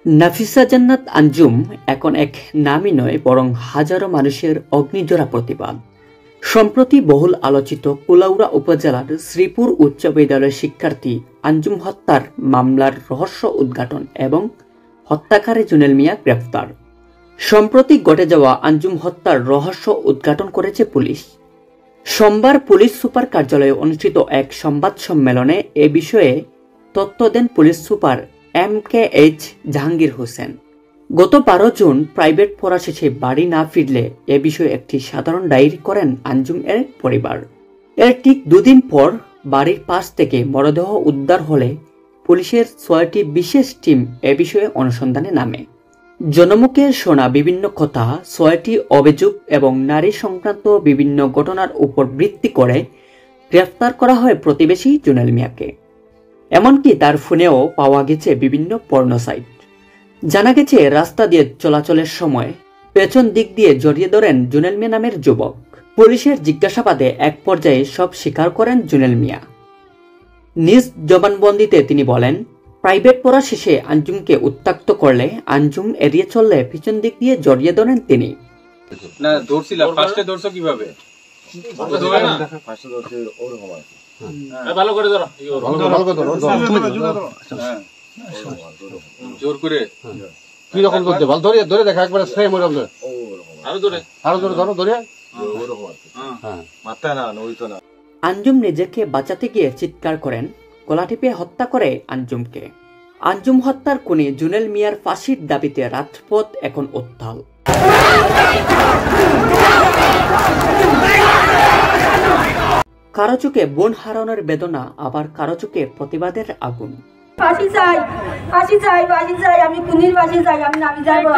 নাফিসা জান্নাত আঞ্জুম এখন এক নামই নয়, বরং হাজারো মানুষের অগ্নিজোড়া প্রতিবাদ। সম্প্রতি বহুল আলোচিত কুলাউড়া উপজেলার শ্রীপুর উচ্চ বিদ্যালয়ের শিক্ষার্থী আঞ্জুম হত্যার মামলার রহস্য উদ্ঘাটন এবং হত্যাকারী জুনেল মিয়া গ্রেফতার। সম্প্রতি ঘটে যাওয়া আঞ্জুম হত্যার রহস্য উদ্ঘাটন করেছে পুলিশ। সোমবার পুলিশ সুপার কার্যালয়ে অনুষ্ঠিত এক সংবাদ সম্মেলনে এ বিষয়ে তথ্য দেন police super MKH Jahangir Hossain. গত 12 জুন প্রাইভেট পড়া শেষে বাড়ি না ফিরলে এ বিষয়ে একটি সাধারণ ডায়েরি করেন আঞ্জুম এর পরিবার। এর ঠিক দুদিন পর বাড়ির পাশ থেকে মরদেহ উদ্ধার হলে পুলিশের 6টি বিশেষ টিম এ বিষয়ে অনুসন্ধানে নামে। জনমুখে শোনা বিভিন্ন কথা, 6টি অভিযোগ এবং নারী সংক্রান্ত বিভিন্ন ঘটনার উপর ভিত্তি করে গ্রেফতার করা হয় প্রতিবেশী জুনেল মিয়াকে। এমনকি তার ফোনেও পাওয়া গেছে বিভিন্ন পর্ন সাইট। জানা গেছে রাস্তা দিয়ে চলাচলের সময় পেছন দিক দিয়ে জড়িয়ে ধরেন জুনেল মিয়া নামের যুবক। পুলিশের জিজ্ঞাসাবাদে এক পর্যায়ে সব স্বীকার করেন জুনেল মিয়া। নিজ জবানবন্দিতে তিনি বলেন, প্রাইভেট পড়া শেষে আঞ্জুমকে উত্ত্যক্ত করলে আঞ্জুম এড়িয়ে চললে পিছন দিক দিয়ে জড়িয়ে ধরেন তিনি। না ধরছিলাম, ফার্স্টে ধরছো কিভাবে? ভালো করে ধরো, জোর করে কি রকম ধরতে ভালো ধরে ধরে দেখা একবার সেম ওরকম ধরে আরো ধরে ধরো ধরে মাথা না নইতো না। আঞ্জুম নিজেকে বাঁচাতে গিয়ে চিৎকার করেন, গলা টিপে হত্যা করে আঞ্জুমকে। আঞ্জুম হত্যার খুনি জুনেল মিয়ার ফাঁসির দাবিতে রাজপথ এখন উত্তাল। কারো চোখে বোন হারানোর বেদনা, আবার কারো চোখে প্রতিবাদের আগুন। ফাঁসি চাই, ফাঁসি চাই, ফাঁসি চাই, আমি খুনির ফাঁসি চাই, আমি যাবো।